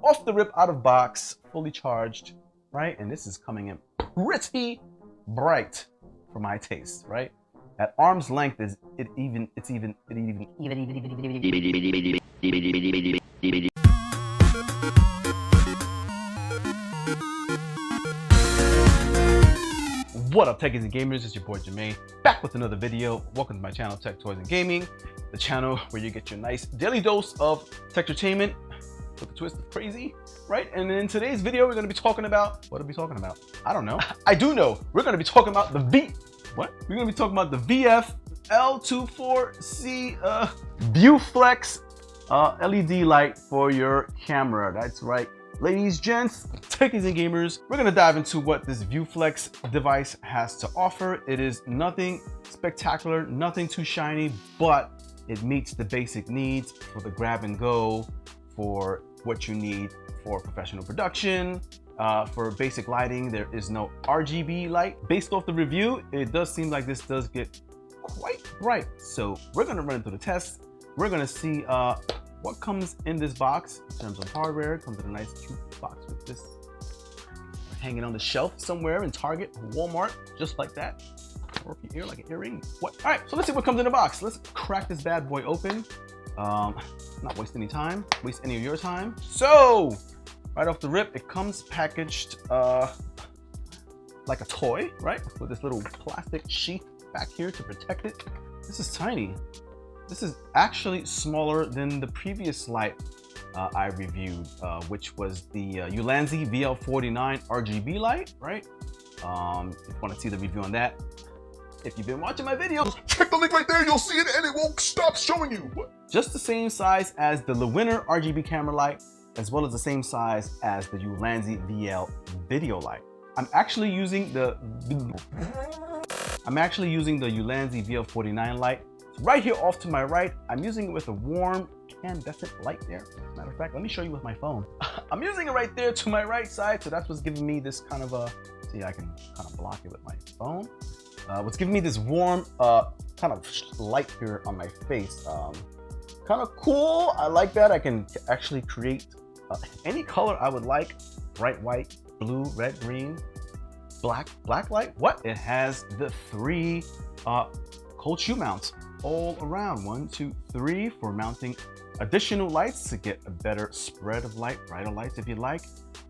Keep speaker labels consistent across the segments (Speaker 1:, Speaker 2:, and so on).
Speaker 1: off the rip, out of box, fully charged, right? And this is coming in pretty bright for my taste, right? At arm's length, it's even. What up, techies and gamers? It's your boy Jermaine, back with another video. Welcome to my channel, Tech Toys and Gaming, the channel where you get your nice daily dose of tech entertainment with a twist of crazy, right? And in today's video, we're going to be talking about, what are we talking about? I don't know. I do know. We're going to be talking about the We're going to be talking about the VF-L24C Viewflex LED light for your camera. That's right. Ladies, gents, techies and gamers, we're going to dive into what this Viewflex device has to offer. It is nothing spectacular, nothing too shiny, but it meets the basic needs for the grab and go, for what you need for professional production. For basic lighting, there is no RGB light. Based off the review, it does seem like this does get quite bright. So we're going to run through the test. We're going to see what comes in this box in terms of hardware. It comes in a nice cute box with this hanging on the shelf somewhere in Target or Walmart, just like that. Or if your ear like an earring. What? All right, so let's see what comes in the box. Let's crack this bad boy open. Not waste any time, waste any of your time. So right off the rip, it comes packaged like a toy, right? With this little plastic sheath back here to protect it. This is tiny. This is actually smaller than the previous light I reviewed, which was the Ulanzi VL49 RGB light, right? If you want to see the review on that, if you've been watching my videos,
Speaker 2: check the link right there, you'll see it and it won't stop showing you. What?
Speaker 1: Just the same size as the Lewinner RGB camera light, as well as the same size as the Ulanzi VL video light. I'm actually using the Ulanzi VL49 light. Right here off to my right, I'm using it with a warm incandescent light there. As a matter of fact, let me show you with my phone. I'm using it right there to my right side, so that's what's giving me this kind of a, see, I can kind of block it with my phone. What's giving me this warm kind of light here on my face. Kind of cool, I like that. I can actually create any color I would like. Bright white, blue, red, green, black light. What? It has the 3 cold shoe mounts all around. 1, 2, 3 for mounting additional lights to get a better spread of light, brighter lights if you like,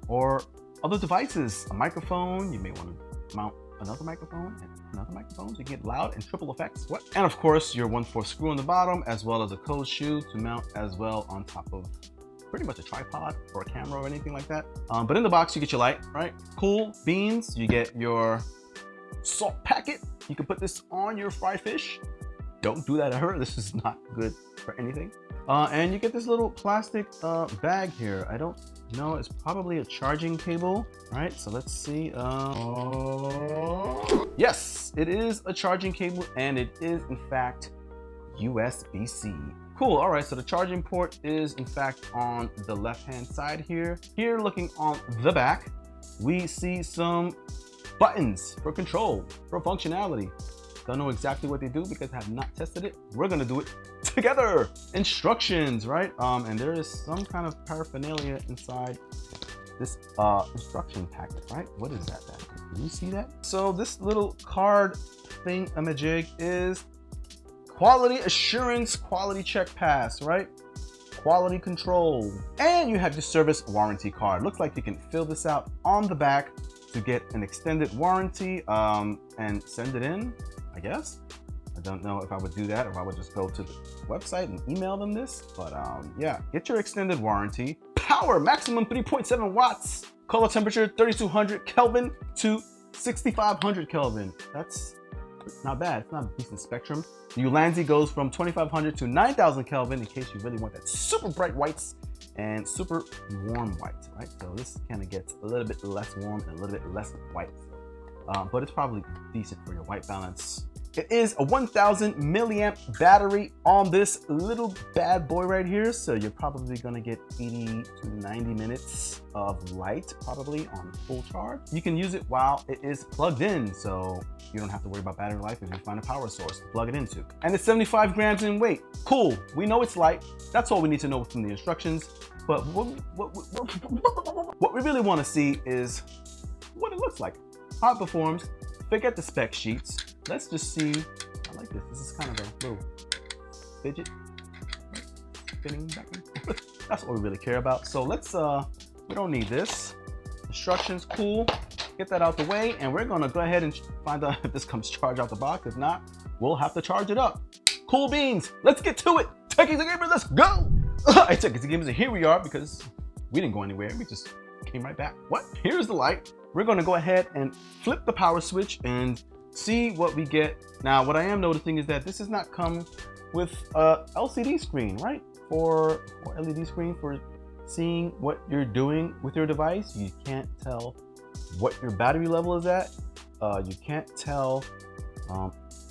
Speaker 1: or other devices, a microphone. You may want to mount another microphone and another microphone to get loud and triple effects. What? And of course your 1/4 screw on the bottom, as well as a cold shoe to mount as well on top of pretty much a tripod or a camera or anything like that. But in the box you get your light, right? Cool beans. You get your salt packet. You can put this on your fried fish. Don't do that ever. This is not good for anything. And you get this little plastic bag here. I don't know. It's probably a charging cable, right? So let's see. Yes, it is a charging cable, and it is in fact USB-C. Cool. All right. So the charging port is in fact on the left-hand side here. Here, looking on the back, we see some buttons for control, for functionality. Don't know exactly what they do because I have not tested it. We're gonna do it together. Instructions, right? And there is some kind of paraphernalia inside this instruction packet, right? What is that? Can you see that? So this little card thing, amajig, is quality assurance, quality check pass, right? Quality control. And you have your service warranty card. Looks like you can fill this out on the back to get an extended warranty and send it in, I guess. I don't know if I would do that or if I would just go to the website and email them this, but yeah, get your extended warranty. Power maximum 3.7 watts. Color temperature 3200 Kelvin to 6500 Kelvin. That's not bad. It's not a decent spectrum. The Ulanzi goes from 2500 to 9000 Kelvin in case you really want that super bright whites and super warm whites, right? So this kind of gets a little bit less warm and a little bit less white. But it's probably decent for your white balance. It is a 1000 milliamp battery on this little bad boy right here. So you're probably gonna get 80 to 90 minutes of light probably on full charge. You can use it while it is plugged in. So you don't have to worry about battery life if you find a power source to plug it into. And it's 75 grams in weight. Cool, we know it's light. That's all we need to know from the instructions. But what we really wanna see is what it looks like, how it performs. Forget the spec sheets. Let's just see. I like this. This is kind of a little fidget spinning back and forth. That's what we really care about. So let's, we don't need this. Instructions, cool. Get that out the way. And we're gonna go ahead and find out if this comes charged out the box. If not, we'll have to charge it up. Cool beans. Let's get to it. Techies and gamers, let's go. I Techies and gamers, and here we are because we didn't go anywhere. We just came right back. What? Here's the light. We're gonna go ahead and flip the power switch and see what we get. Now, what I am noticing is that this does not come with a LCD screen, right? Or LED screen for seeing what you're doing with your device. You can't tell what your battery level is at. You can't tell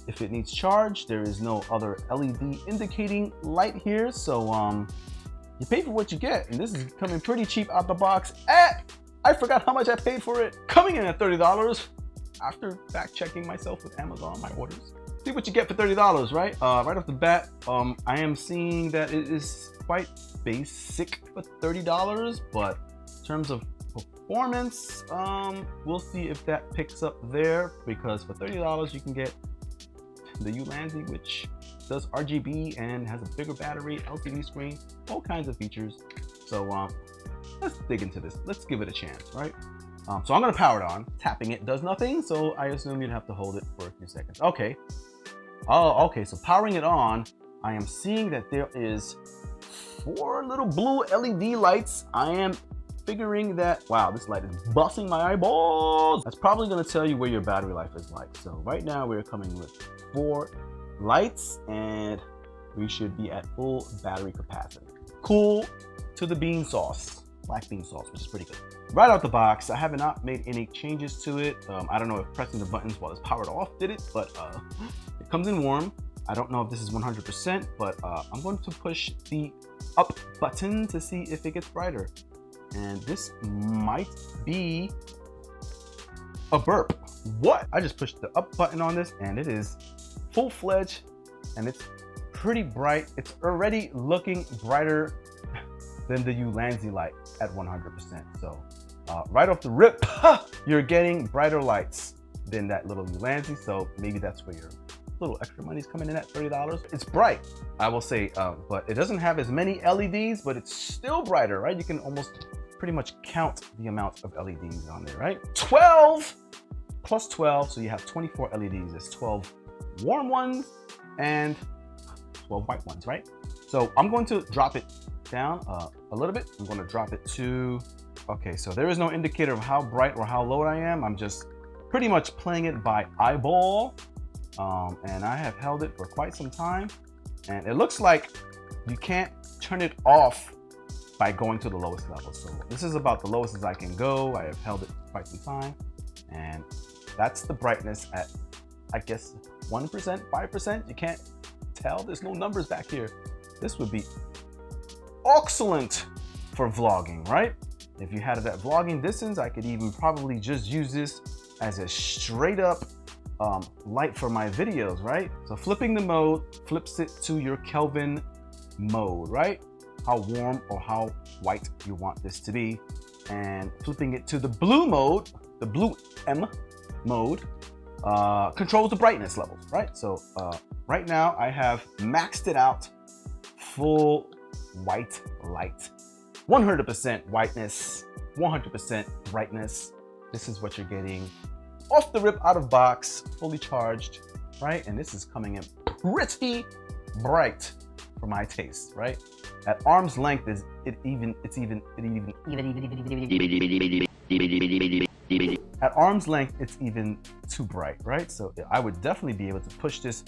Speaker 1: if it needs charge. There is no other LED indicating light here. So you pay for what you get. And this is coming pretty cheap out the box at, I forgot how much I paid for it. Coming in at $30. After fact checking myself with Amazon, my orders. See what you get for $30, right? Right off the bat, I am seeing that it is quite basic for $30, but in terms of performance, we'll see if that picks up there, because for $30 you can get the Ulanzi, which does RGB and has a bigger battery, LCD screen, all kinds of features. So let's dig into this. Let's give it a chance, right? So I'm gonna power it on. Tapping it does nothing, so I assume you'd have to hold it for a few seconds. Okay. Oh, okay, so powering it on, I am seeing that there is 4 little blue LED lights. I am figuring that, wow, this light is busting my eyeballs. That's probably gonna tell you where your battery life is like. So right now we're coming with 4 lights and we should be at full battery capacity. Cool to the bean sauce, black bean sauce, which is pretty good. Right out the box, I have not made any changes to it. I don't know if pressing the buttons while it's powered off did it, but it comes in warm. I don't know if this is 100%, but I'm going to push the up button to see if it gets brighter. And this might be a burp. What? I just pushed the up button on this and it is full-fledged and it's pretty bright. It's already looking brighter than the Ulanzi light at 100%. So right off the rip, you're getting brighter lights than that little Ulanzi. So maybe that's where your little extra money's coming in at $30. It's bright, I will say, but it doesn't have as many LEDs, but it's still brighter, right? You can almost pretty much count the amount of LEDs on there, right? 12 plus 12, so you have 24 LEDs. There's 12 warm ones and 12 white ones, right? So I'm going to drop it down a little bit. I'm going to drop it to, okay, so there is no indicator of how bright or how low I am. I'm just pretty much playing it by eyeball. And I have held it for quite some time. And it looks like you can't turn it off by going to the lowest level. So this is about the lowest as I can go. I have held it for quite some time. And that's the brightness at, I guess, 1%, 5%. You can't tell. There's no numbers back here. This would be excellent for vlogging, right? If you had it at vlogging distance, I could even probably just use this as a straight up light for my videos, right? So flipping the mode flips it to your Kelvin mode, right? How warm or how white you want this to be. And flipping it to the blue mode, the blue M mode, controls the brightness levels, right? So right now I have maxed it out, full white light, 100% whiteness, 100% brightness. This is what you're getting off the rip, out of box, fully charged, right? And this is coming in pretty bright for my taste, right? At arm's length, it's even at arm's length, it's even too bright, right? So I would definitely be able to push this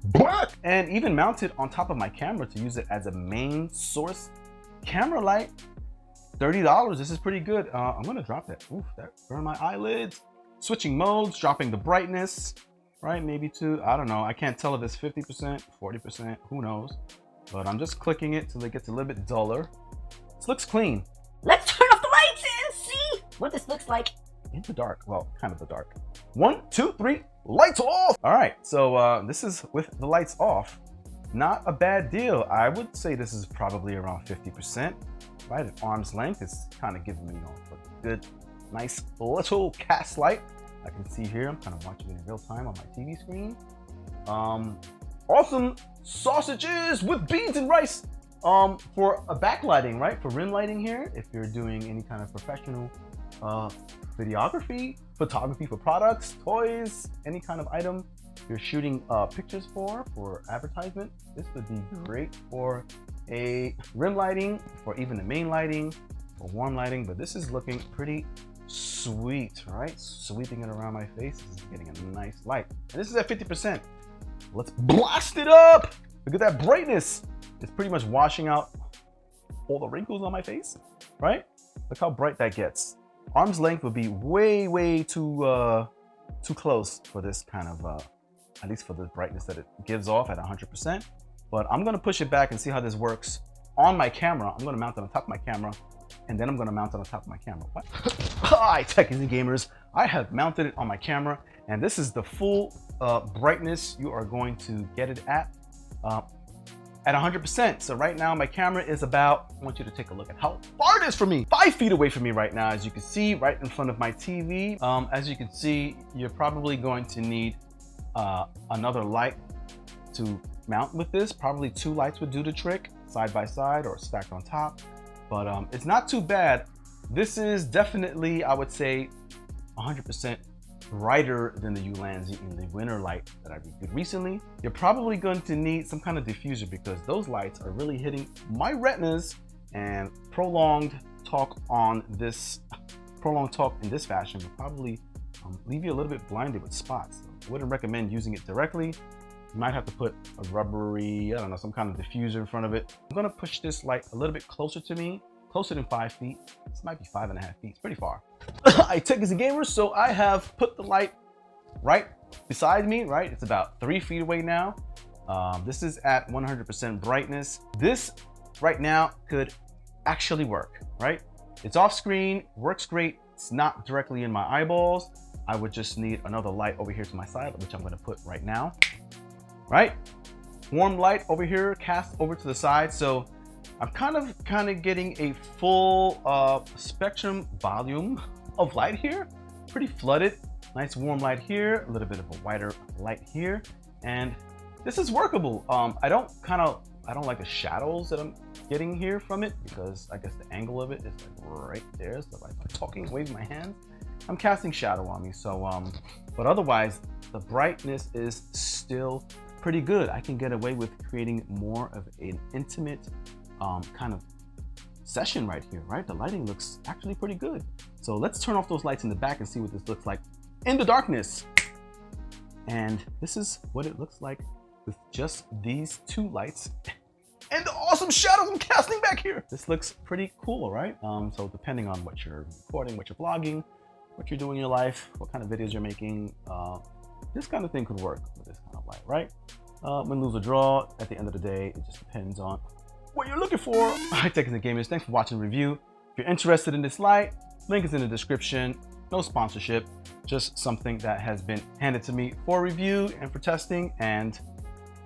Speaker 1: back and even mount it on top of my camera to use it as a main source camera light. $30, this is pretty good. I'm gonna drop that. Oof, that burned my eyelids. Switching modes, dropping the brightness. right? Maybe 2. I don't know. I can't tell if it's 50%, 40%, who knows. But I'm just clicking it till it gets a little bit duller. This looks clean.
Speaker 3: Let's turn off the lights and see what this looks like.
Speaker 1: In the dark. Well, kind of the dark. 1, 2, 3, lights off! All right, so this is with the lights off. Not a bad deal. I would say this is probably around 50%, right? At arm's length, it's kind of giving me, a good, nice little cast light. I can see here, I'm kind of watching it in real time on my TV screen. Awesome sausages with beans and rice for a backlighting, right? For rim lighting here, if you're doing any kind of professional videography, photography for products, toys, any kind of item you're shooting pictures for advertisement, this would be great for a rim lighting, for even the main lighting, for warm lighting. But this is looking pretty sweet, right? Sweeping it around my face, this is getting a nice light. And this is at 50%. Let's blast it up! Look at that brightness. It's pretty much washing out all the wrinkles on my face, right? Look how bright that gets. Arm's length would be way too close for this kind of, at least for the brightness that it gives off at 100%. But I'm gonna push it back and see how this works on my camera. I'm gonna mount it on top of my camera, and then I'm gonna mount it on top of my camera. What? Hi, techies and gamers. I have mounted it on my camera, and this is the full brightness you are going to get it at 100%. So right now my camera is about, I want you to take a look at how far it is from me. 5 feet away from me right now, as you can see, right in front of my TV. As you can see, you're probably going to need another light to mount with this. Probably 2 lights would do the trick, side by side or stacked on top. But it's not too bad. This is definitely, I would say, 100% brighter than the Ulanzi in the winter light that I reviewed recently. You're probably going to need some kind of diffuser because those lights are really hitting my retinas, and prolonged talk in this fashion will probably leave you a little bit blinded with spots. So I wouldn't recommend using it directly. You might have to put a rubbery, I don't know, some kind of diffuser in front of it. I'm gonna push this light a little bit closer to me, closer than 5 feet. This might be 5.5 feet, it's pretty far. I techies and gamers, so I have put the light right beside me, right? It's about 3 feet away now. This is at 100% brightness. This right now could actually work, right? It's off screen, works great. It's not directly in my eyeballs. I would just need another light over here to my side, which I'm gonna put right now, right? Warm light over here, cast over to the side. So I'm kind of getting a full spectrum volume of light here, pretty flooded. Nice warm light here, a little bit of a whiter light here, and this is workable. I don't like the shadows that I'm getting here from it, because I guess the angle of it is like right there. So if I'm talking, waving my hands, I'm casting shadow on me. So but otherwise the brightness is still pretty good. I can get away with creating more of an intimate kind of session right here, right? The lighting looks actually pretty good. So let's turn off those lights in the back and see what this looks like in the darkness. And this is what it looks like with just these 2 lights and the awesome shadows I'm casting back here. This looks pretty cool, right? So depending on what you're recording, what you're vlogging, what you're doing in your life, what kind of videos you're making, this kind of thing could work with this kind of light, right? Win, lose, or draw, at the end of the day, it just depends on what you're looking for. Hi, techies and gamers, thanks for watching the review. If you're interested in this light, link is in the description. No sponsorship, just something that has been handed to me for review and for testing and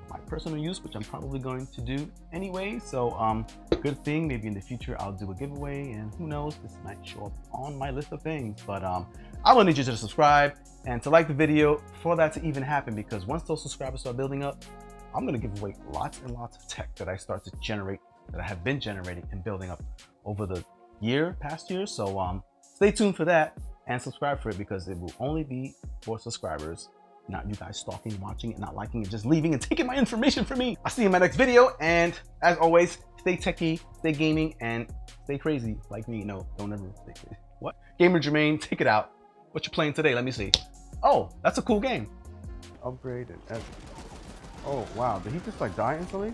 Speaker 1: my personal use, which I'm probably going to do anyway. So good thing, maybe in the future I'll do a giveaway, and who knows, this might show up on my list of things. But I will need you to subscribe and to like the video for that to even happen, because once those subscribers start building up, I'm gonna give away lots and lots of tech that I start to generate, that I have been generating and building up over the past year. So stay tuned for that and subscribe for it, because it will only be for subscribers, not you guys stalking, watching it, not liking it, just leaving and taking my information from me. I'll see you in my next video, and as always, stay techie, stay gaming, and stay crazy like me. No, don't ever stay crazy. What? Gamer Jermaine, take it out. What you playing today? Let me see. Oh, that's a cool game. Upgrade and oh wow, did he just like die instantly?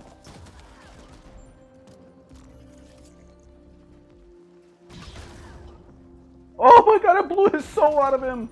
Speaker 1: Oh my god, I blew his soul out of him.